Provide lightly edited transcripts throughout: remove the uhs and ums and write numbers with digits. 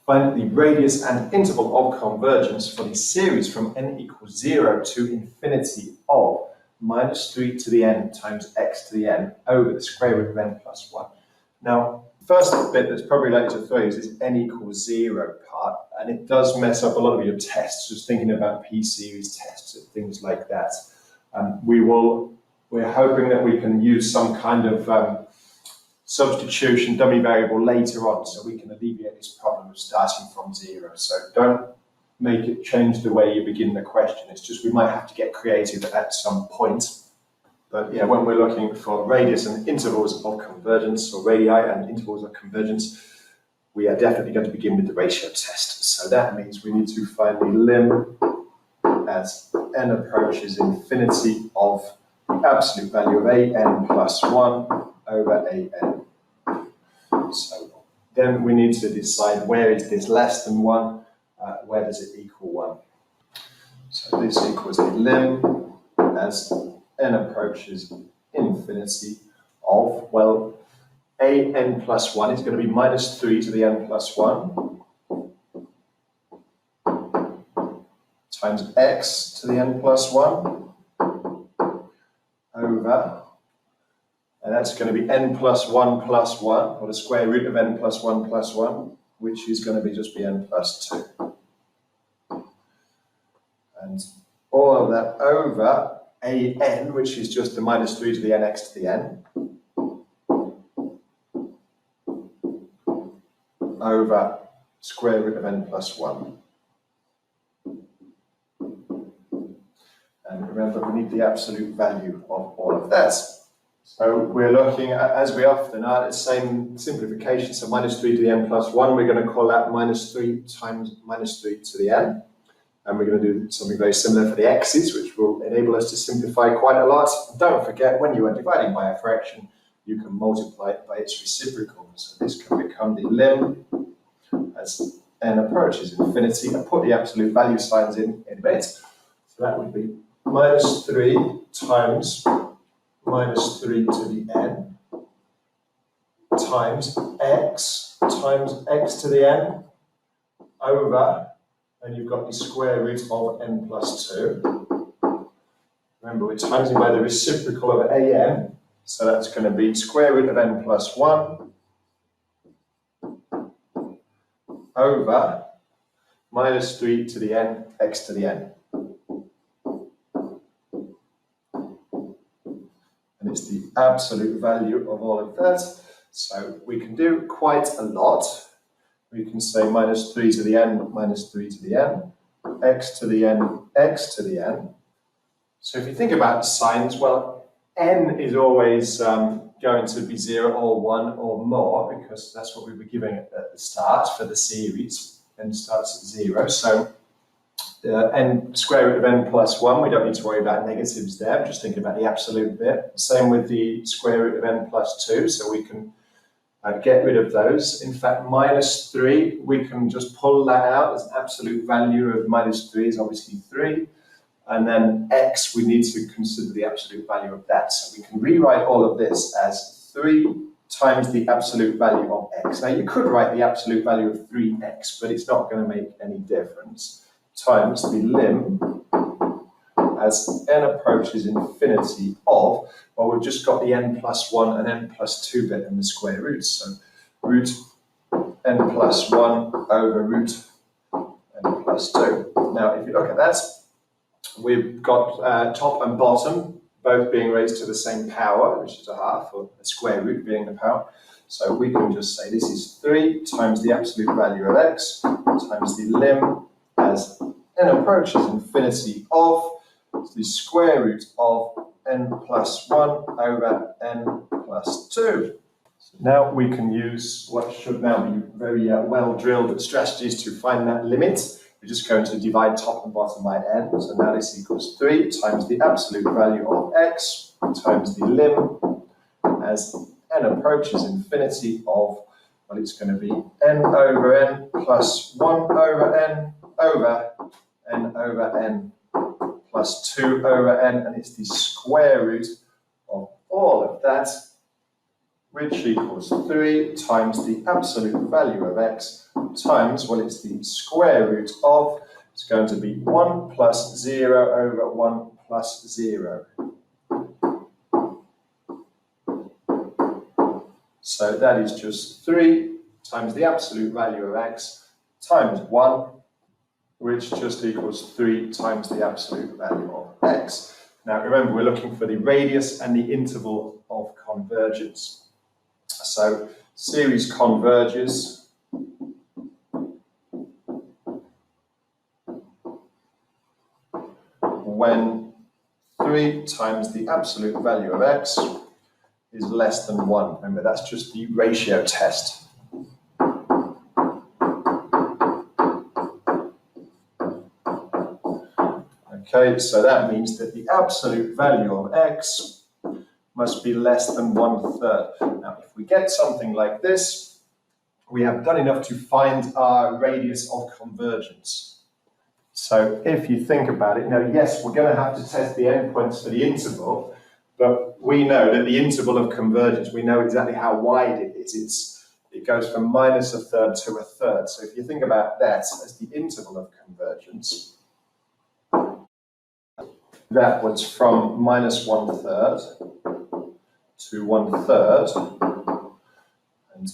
Find the radius and interval of convergence for the series from n equals 0 to infinity of minus 3 to the n times x to the n over the square root of n plus 1. Now, first bit that's probably likely to throw you is this n equals 0 part, and it does mess up a lot of your tests, just thinking about p-series tests and things like that. We're hoping that we can use some kind of substitution dummy variable later on, so we can alleviate this problem of starting from 0. So don't make it change the way you begin the question. It's just we might have to get creative at some point. But yeah, when we're looking for radius and intervals of convergence, or radii and intervals of convergence, we are definitely going to begin with the ratio test. So that means we need to find the lim as n approaches infinity of the absolute value of an plus 1 over an. So then we need to decide where is this less than 1, where does it equal 1. So this equals a lim as n approaches infinity of, well, an plus 1 is going to be minus 3 to the n plus 1 times x to the n plus 1 over, and that's going to be n plus 1 plus 1, or the square root of n plus 1 plus 1, which is going to be just be n plus 2. And all of that over an, which is just the minus 3 to the nx to the n, over square root of n plus 1. And remember, we need the absolute value of all of that. So we're looking at, as we often are, the same simplification. So minus 3 to the n plus 1, we're going to call that minus 3 times minus 3 to the n. And we're going to do something very similar for the x's, which will enable us to simplify quite a lot. Don't forget, when you are dividing by a fraction, you can multiply it by its reciprocal. So this can become the lim as n approaches infinity. I'll put the absolute value signs in a bit. So that would be minus 3 times minus 3 to the n times x to the n over, and you've got the square root of n plus 2. Remember, we're timesing by the reciprocal of an, so that's going to be square root of n plus 1 over minus 3 to the n, x to the n. And it's the absolute value of all of that. So we can do quite a lot. We can say minus 3 to the n, minus 3 to the n, x to the n, x to the n. So if you think about signs, well, n is always going to be 0 or 1 or more, because that's what we were giving at the start for the series. N starts at 0. So n square root of n plus 1, we don't need to worry about negatives there. I'm just thinking about the absolute bit. Same with the square root of n plus 2, so we can get rid of those. In fact, minus 3, we can just pull that out as an absolute value of minus 3 is obviously 3. And then x, we need to consider the absolute value of that. So we can rewrite all of this as 3 times the absolute value of x. Now, you could write the absolute value of 3x, but it's not going to make any difference, times the lim as n approaches infinity of, well, we've just got the n plus 1 and n plus 2 bit in the square roots. So root n plus 1 over root n plus 2. Now, if you look at that, we've got top and bottom both being raised to the same power, which is a half, or a square root being the power. So we can just say this is 3 times the absolute value of x times the lim as n approaches infinity of the square root of n plus 1 over n plus 2. So now we can use what should now be very well-drilled strategies to find that limit. We're just going to divide top and bottom by n. So now this equals 3 times the absolute value of x times the lim as n approaches infinity of, well, it's going to be n over n plus 1 over n over n over n plus 2 over n, and it's the square root of all of that, which equals 3 times the absolute value of x times, well, it's the square root of, it's going to be 1 plus 0 over 1 plus 0. So that is just 3 times the absolute value of x times 1, which just equals 3 times the absolute value of x. Now remember, we're looking for the radius and the interval of convergence. So series converges when 3 times the absolute value of x is less than 1. Remember, that's just the ratio test. Okay, so that means that the absolute value of x must be less than 1/3. Now, if we get something like this, we have done enough to find our radius of convergence. So if you think about it, now, yes, we're going to have to test the endpoints for the interval, but we know that the interval of convergence, we know exactly how wide it is. It goes from -1/3 to 1/3. So if you think about that as the interval of convergence, that was from -1/3 to 1/3. And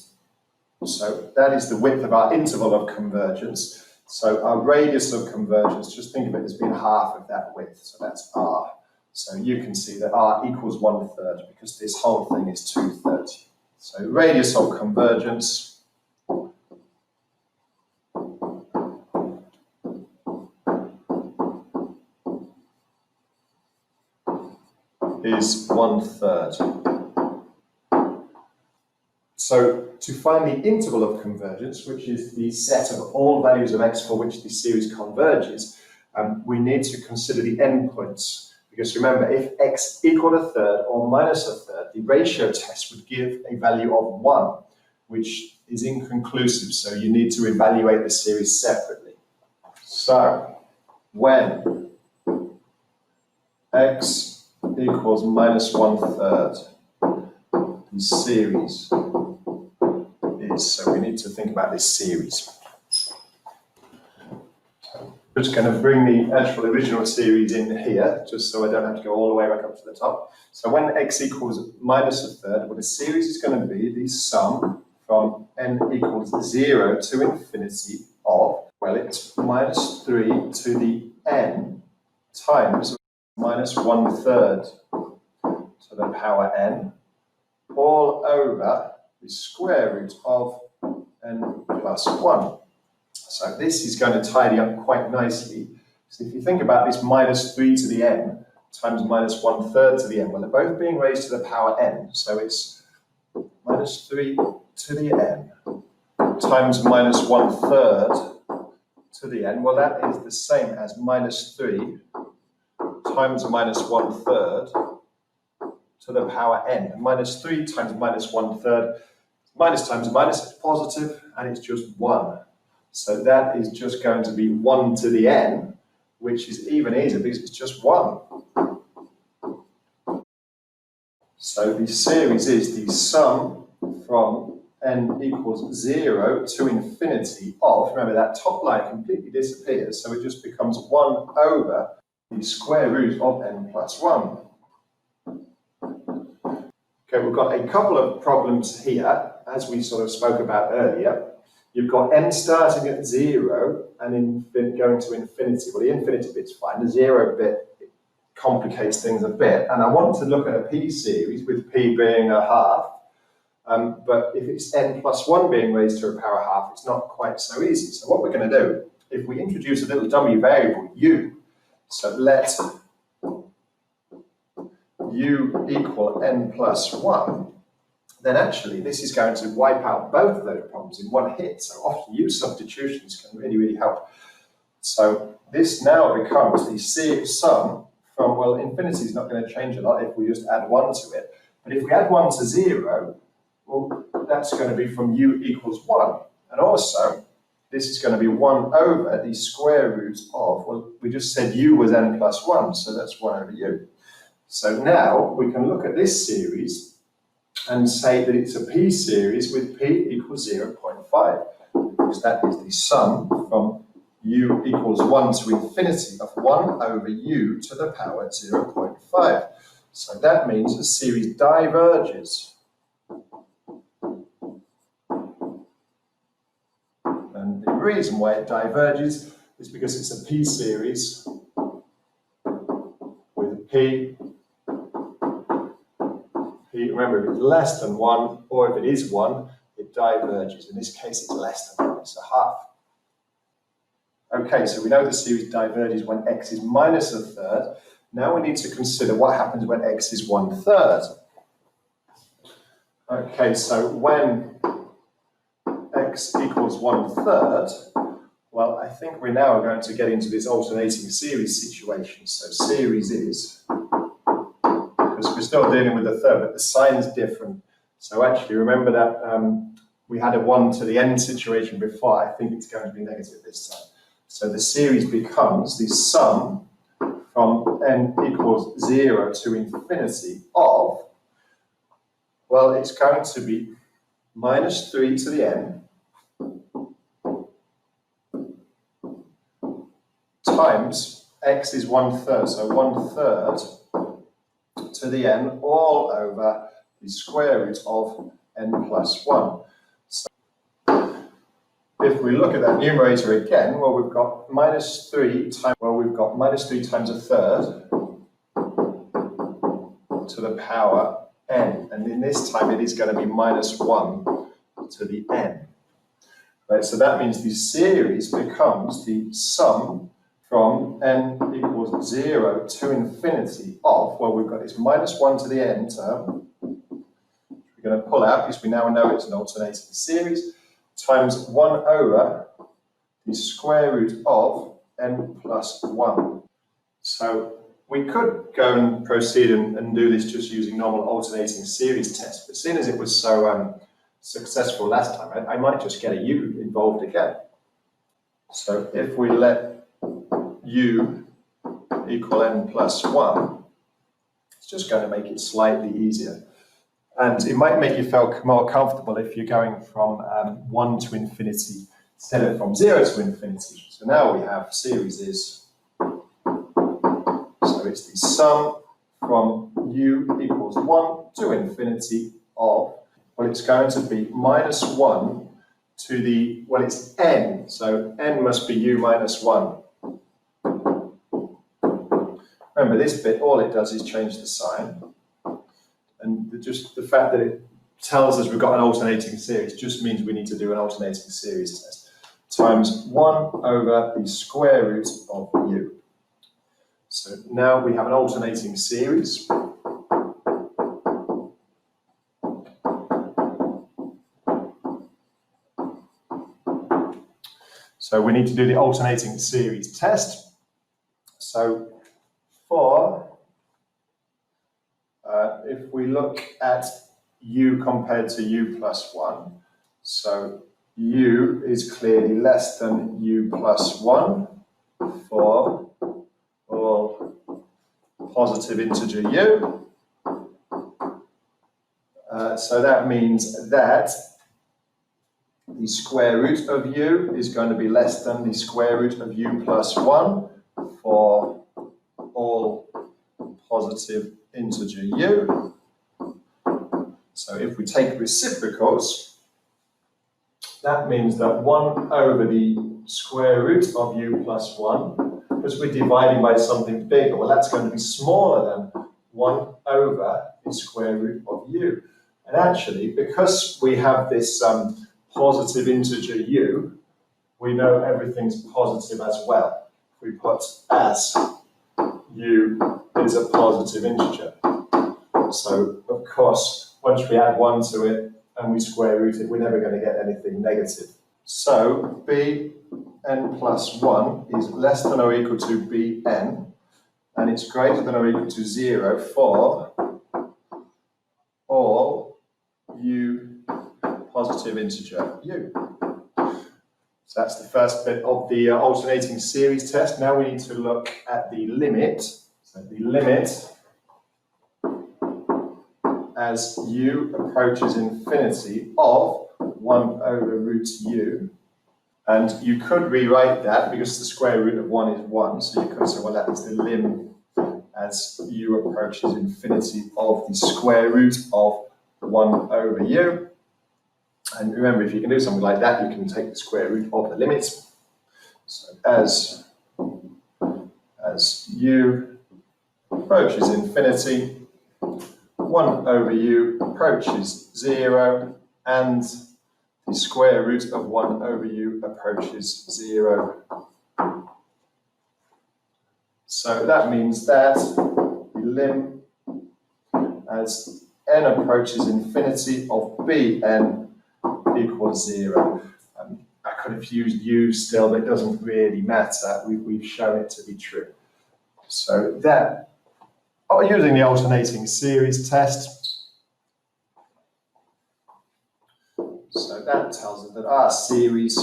so that is the width of our interval of convergence. So our radius of convergence, just think of it as being half of that width. So that's r. So you can see that r equals 1/3 because this whole thing is 2/3. So radius of convergence is 1/3. So to find the interval of convergence, which is the set of all values of x for which the series converges, we need to consider the endpoints. Because remember, if x equaled 1/3 or -1/3, the ratio test would give a value of 1, which is inconclusive, so you need to evaluate the series separately. So, when x equals -1/3, the series is, so we need to think about this series. I'm just going to bring the actual original series in here, just so I don't have to go all the way back up to the top. So when x equals -1/3, well, the series is going to be the sum from n equals 0 to infinity of, well, it's -3 to the n times -1/3 to the power n, all over the square root of n plus 1. So this is going to tidy up quite nicely. So if you think about this -3 to the n times -1/3 to the n, well, they're both being raised to the power n. So it's -3 to the n times -1/3 to the n. Well, that is the same as -3 times -1/3 to the power n. And -3 times -1/3, minus times minus is positive, and it's just 1. So that is just going to be 1 to the n, which is even easier because it's just 1. So the series is the sum from n equals 0 to infinity of, remember that top line completely disappears, so it just becomes 1 over the square root of n plus 1. Okay, we've got a couple of problems here, as we sort of spoke about earlier. You've got n starting at 0 and going to infinity. Well, the infinity bit's fine. The 0 bit complicates things a bit. And I want to look at a p series with p being a half. But if it's n plus 1 being raised to a power half, it's not quite so easy. So what we're going to do, if we introduce a little dummy variable, u, so let u equal n plus 1, then actually this is going to wipe out both of those problems in one hit. So often u substitutions can really, really help. So this now becomes the sum from, well, infinity is not going to change a lot if we just add 1 to it. But if we add 1 to 0, well, that's going to be from u equals 1. And also, this is going to be 1 over the square root of, well, we just said u was n plus 1, so that's 1 over u. So now we can look at this series and say that it's a p-series with p equals 0.5, because that is the sum from u equals 1 to infinity of 1 over u to the power 0.5. So that means the series diverges. And the reason why it diverges is because it's a p-series with p. Remember, if it's less than 1, or if it is 1, it diverges. In this case, it's less than 1, it's a half. Okay, so we know the series diverges when x is minus a third. Now we need to consider what happens when x is 1/3. Okay, so when x equals 1/3, well, I think we now are going to get into this alternating series situation. So series is, because we're still dealing with a third, but the sign is different. So actually, remember that we had a 1 to the n situation before. I think it's going to be negative this time. So the series becomes the sum from n equals 0 to infinity of, well, it's going to be minus 3 to the n times x is 1/3, so 1/3 to the n all over the square root of n plus 1. If we look at that numerator again, well, we've got minus 3 times, a third to the power n. And in this time, it is going to be minus 1 to the n. Right, so that means the series becomes the sum from n equals 0 to infinity of, well, we've got this minus 1 to the n term. We're going to pull out because we now know it's an alternating series, times 1 over the square root of n plus 1. So we could go and proceed and do this just using normal alternating series test, but seeing as it was so successful last time, I might just get a u involved again. So if we let u equal n plus 1, it's just going to make it slightly easier. And it might make you feel more comfortable if you're going from 1 to infinity instead of from 0 to infinity. So now we have series is, so it's the sum from u equals 1 to infinity of, well, it's going to be minus 1 to the, well, it's n, so n must be u minus 1. Remember, this bit, all it does is change the sign. And just the fact that it tells us we've got an alternating series just means we need to do an alternating series test. Times 1 over the square root of u. So now we have an alternating series. So we need to do the alternating series test. So for if we look at u compared to u plus 1, so u is clearly less than u plus 1 for all positive integer u. So that means that the square root of u is going to be less than the square root of u plus 1 for all positive integer u. So if we take reciprocals, that means that 1 over the square root of u plus 1, because we're dividing by something bigger, well, that's going to be smaller than 1 over the square root of u. And actually, because we have this positive integer u, we know everything's positive as well. We put as u is a positive integer. So, of course, once we add 1 to it and we square root it, we're never going to get anything negative. So, bn plus 1 is less than or equal to bn, and it's greater than or equal to 0 for all u positive integer u. So that's the first bit of the alternating series test. Now we need to look at the limit. So the limit as u approaches infinity of 1 over root u. And you could rewrite that because the square root of 1 is 1. So you could say, well, that is the lim as u approaches infinity of the square root of 1 over u. And remember, if you can do something like that, you can take the square root of the limits. So as u approaches infinity, 1 over u approaches 0, and the square root of 1 over u approaches 0. So that means that the lim as n approaches infinity of bn equals 0. I could have used u still, but it doesn't really matter. We've shown it to be true. So that, using the alternating series test, so that tells us that our series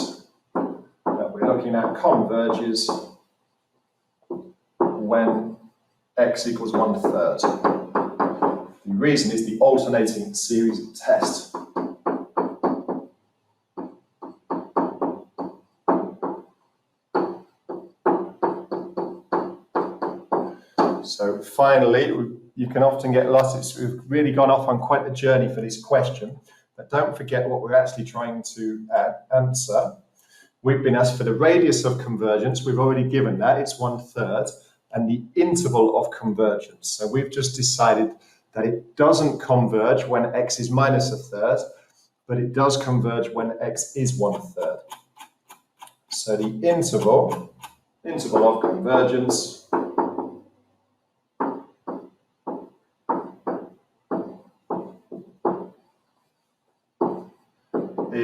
that we're looking at converges when x equals 1/3. The reason is the alternating series test. So finally, you can often get lost. We've really gone off on quite a journey for this question, but don't forget what we're actually trying to answer. We've been asked for the radius of convergence. We've already given that, it's 1/3, and the interval of convergence. So we've just decided that it doesn't converge when x is minus 1/3, but it does converge when x is 1/3. So the interval of convergence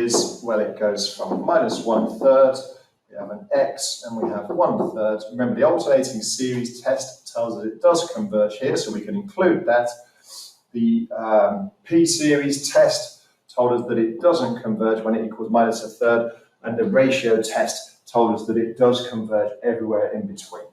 is, well, it goes from minus 1/3, we have an x, and we have 1/3. Remember, the alternating series test tells us it does converge here, so we can include that. The p-series test told us that it doesn't converge when it equals minus 1/3, and the ratio test told us that it does converge everywhere in between.